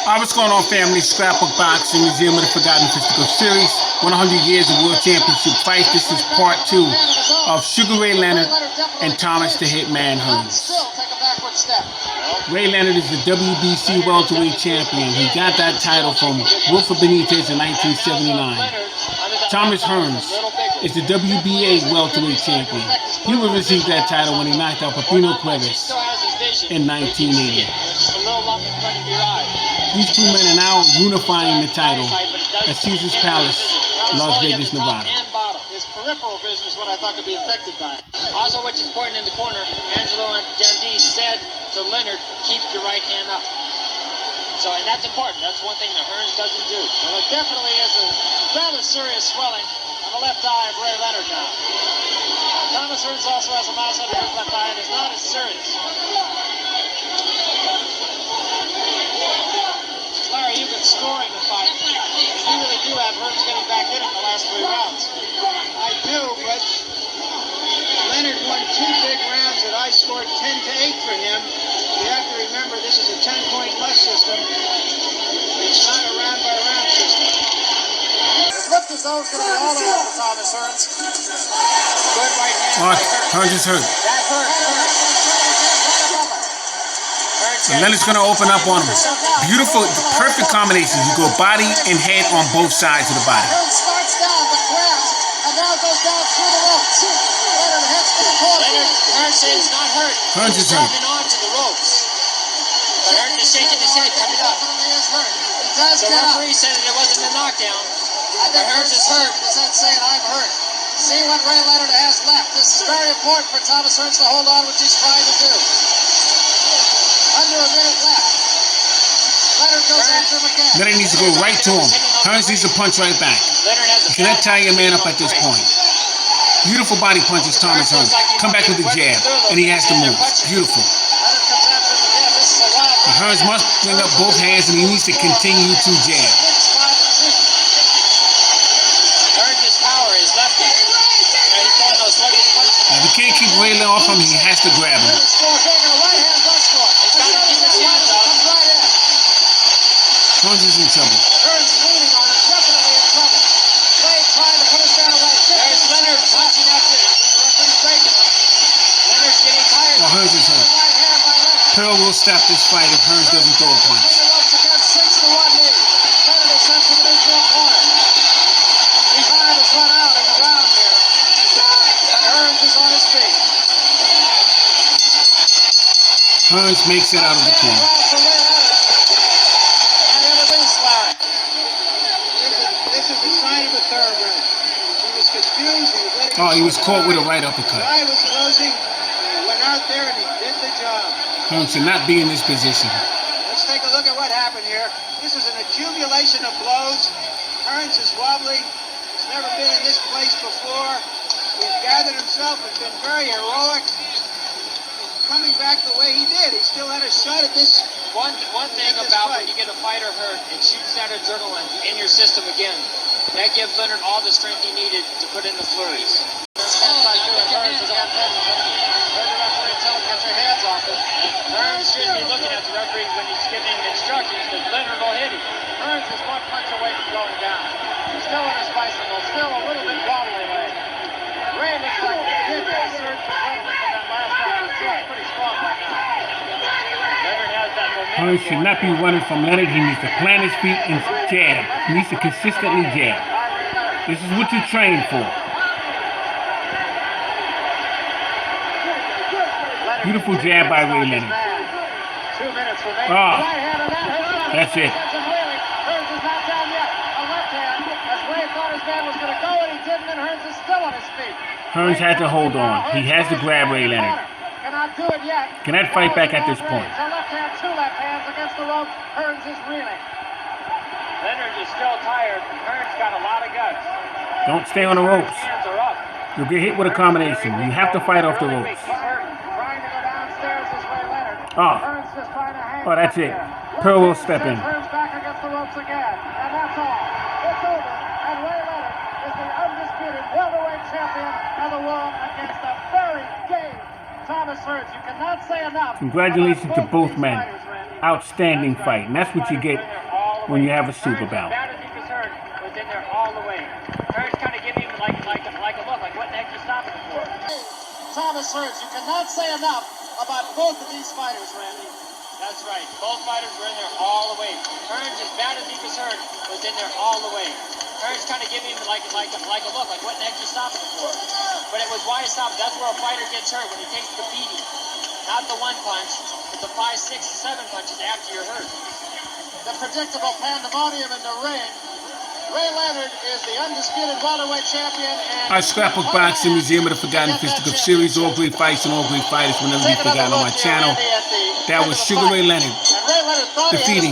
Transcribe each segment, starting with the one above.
What's going on, family? Scrapbookboxing, Museum of the Forgotten Fisticuffs series. 100 years of World Championship fights. This is part 2 of Sugar Ray Leonard and Thomas the Hitman Hearns. Ray Leonard is the WBC welterweight champion. He got that title from Wilfred Benitez in 1979. Thomas Hearns is the WBA welterweight champion. He will receive that title when he knocked out Pepino Cuevas in 1980. These two men are now unifying the title at Caesar's Palace, Las Vegas, Nevada. His peripheral vision is what I thought could be affected by it. Also, what's important in the corner, Angelo and Dundee said to Leonard, keep your right hand up. So, and that's important. That's one thing that Hearns doesn't do. Well, it definitely is a rather serious swelling on the left eye of Ray Leonard now. Thomas Hearns also has a mouse under his left eye and is not as serious. Larry, you've been scoring the fight. You really do have Hearns getting back in it in the last 3 rounds. I do, but Leonard won 2 big rounds that I scored 10-8 for him. You have to remember this is a 10-point must system. It's not a round-by-round system. It looked as though it was going to be all over for Thomas Hearns. Good right hand. Hearns is hurt. That hurt. And Leonard's going to open up on him. Beautiful, perfect combination. You go body and head on both sides of the body. Hearns starts down, but grabs, and now goes down through the ropes. Leonard heads to the corner. Hearns says he's not hurt. Hearns is hurt. He's on to the ropes. But Hearns is shaking his head coming up. He is hurt. He does the referee said that it wasn't a knockdown. I think Hearns is hurt. He's not saying I'm hurt. See what Ray Leonard has left. This is very important for Thomas Hearns to hold on, which he's trying to do. Under a minute left. Leonard goes after him again. Leonard needs to go right to him. Hearns needs to punch right back. You cannot tie your man up at this point. Beautiful body punches, Thomas Hearns. Come back with the jab, and he has to move. Beautiful. And Hearns must bring up both hands, and he needs to continue to jab. Hearns' power is lefty. Now, if he can't keep Ray Leonard off him, he has to grab him. Hearns is in trouble. Hearns leaning on him, definitely in trouble. Ray trying to put his down away. There's Leonard punching after him. The referee's breaking him. Leonard's getting tired. Oh, Hearns is hurt. Pearl will stop this fight if Hearns doesn't throw a punch. The ropes again, 6-1 lead. Leonard is sent to the neutral corner. His time has run out in the round here. Hearns is on his feet. Hearns makes it out of the corner. This is a sign of a thoroughbred. He was confused. He was caught with a right uppercut. The guy was closing. He went out there and he did the job. Hearns should not be in this position. Let's take a look at what happened here. This is an accumulation of blows. Hearns is wobbly. He's never been in this place before. He's gathered himself and been very heroic. Coming back the way he did. He still had a shot at this. One thing about when you get a fighter hurt, it shoots that adrenaline in your system again. That gives Leonard all the strength he needed to put in the flurries. Hearns should be looking at the referee when he's giving instructions that Leonard will hit him. Hearns is 1 punch away from going down. He's still on his bicycle, still a little bit wobbly leg. Ray looks like he did a surge of adrenaline from that last round. He's feeling pretty strong right now. Leonard has that momentum. Hearns should not be running from Leonard. He needs to plant his feet and jab. He needs to consistently jab. This is what you train for. Beautiful jab by Ray Leonard. 2 minutes remaining. That's it. Hearns is not down yet. A left hand, as Ray thought his man was going to go, and he didn't, and Hearns is still on his feet. Hearns had to hold on. He has to grab Ray Leonard. Cannot do it yet. Cannot fight back at this point. A left hand, 2 left hands against the rope. Hearns is reeling. Leonard is still tired. Hearns got a lot of guts. Don't stay on the ropes. Hands are up. You'll get hit with a combination. You have to fight off the ropes. Trying to go downstairs is Ray Leonard. Hearns just trying to hang that's it. Pearl will step in. Hearns back against the ropes again. And that's all. It's over. And Ray Leonard is the undisputed welterweight champion of the world against a very game Thomas Hearns. You cannot say enough. Congratulations to both men. Fighters, Randy. outstanding fight. And that's what you get when you have a super bout. Hearns was in there all the way. Hearns kind of giving him like a look, like what the heck you stopping him for? Thomas Hearns, you cannot say enough about both of these fighters, Randy. That's right. Both fighters were in there all the way. Hearns, as bad as he was hurt, was in there all the way. Hearns kind of giving him like a look, like what the heck you stopping him for? But it was why he stopped. That's where a fighter gets hurt, when he takes the beating. Not the one punch, but the 5, 6, 7 punches after you're hurt. The predictable pandemonium in the ring. Ray Leonard is the undisputed welterweight champion. And Our Scrapbookboxing Museum of the Forgotten Fisticuffs series, all great fights and all great fighters will never be forgotten on my channel. That was Sugar Ray Leonard defeating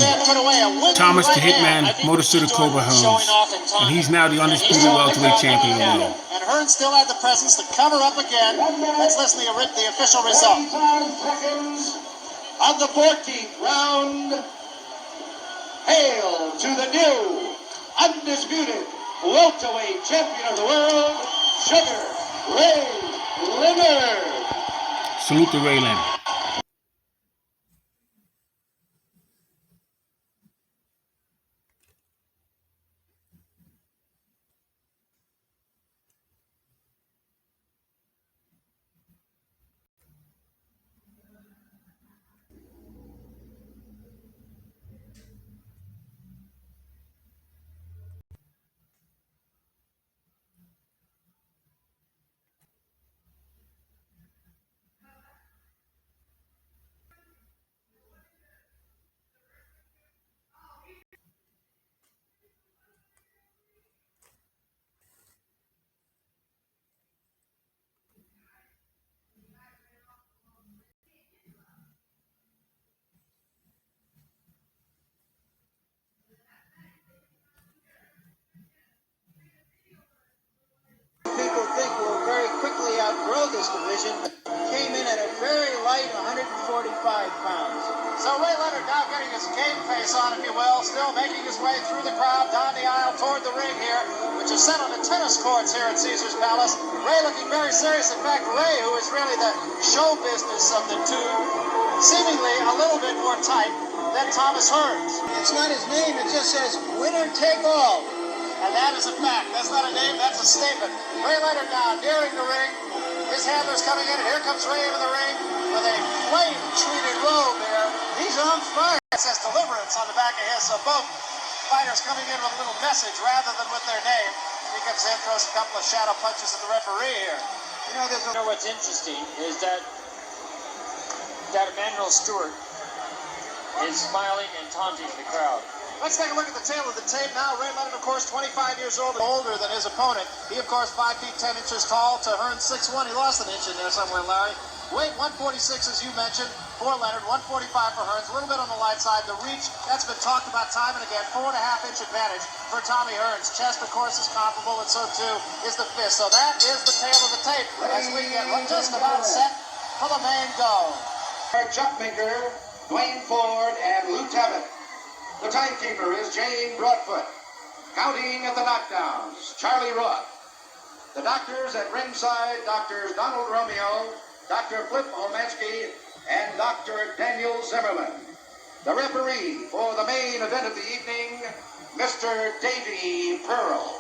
Thomas the Hitman, Motor City Cobra Hearns. And he's now the undisputed welterweight champion of the world. And Hearns still had the presence to cover up again. Let's listen to the official result. Of the 14th round, hail to the new, undisputed welterweight champion of the world, Sugar Ray Leonard. Salute to Ray Leonard. People think will very quickly outgrow this division. Came in at a very light 145 pounds. So Ray Leonard now getting his game face on, if you will, still making his way through the crowd, down the aisle toward the ring here, which is set on the tennis courts here at Caesar's Palace. Ray looking very serious. In fact, Ray, who is really the show business of the two, seemingly a little bit more tight than Thomas Hearns. It's not his name, it just says winner take all. And that is a fact. That's not a name, that's a statement. Ray Leonard now nearing the ring. His handler's coming in, and here comes Ray into the ring with a flame-treated robe here. He's on fire. It says deliverance on the back of his. So both fighters coming in with a little message rather than with their name. He comes in, throws a couple of shadow punches at the referee here. You know what's interesting is that Emmanuel Stewart is smiling and taunting the crowd. Let's take a look at the tail of the tape now. Ray Leonard, of course, 25 years old, older than his opponent. He, of course, 5 feet 10 inches tall to Hearns 6'1". He lost an inch in there somewhere, Larry. Weight 146, as you mentioned, for Leonard. 145 for Hearns. A little bit on the light side. The reach, that's been talked about time and again. 4.5-inch advantage for Tommy Hearns. Chest, of course, is comparable, and so too is the fist. So that is the tail of the tape as we get just about set for the main go. Chuck Minker, Dwayne Ford, and Lou Tabbitt. The timekeeper is Jane Broadfoot. Counting at the knockdowns, Charlie Roth. The doctors at ringside, Drs. Donald Romeo, Dr. Flip Olmansky, and Dr. Daniel Zimmerman. The referee for the main event of the evening, Mr. Davey Pearl.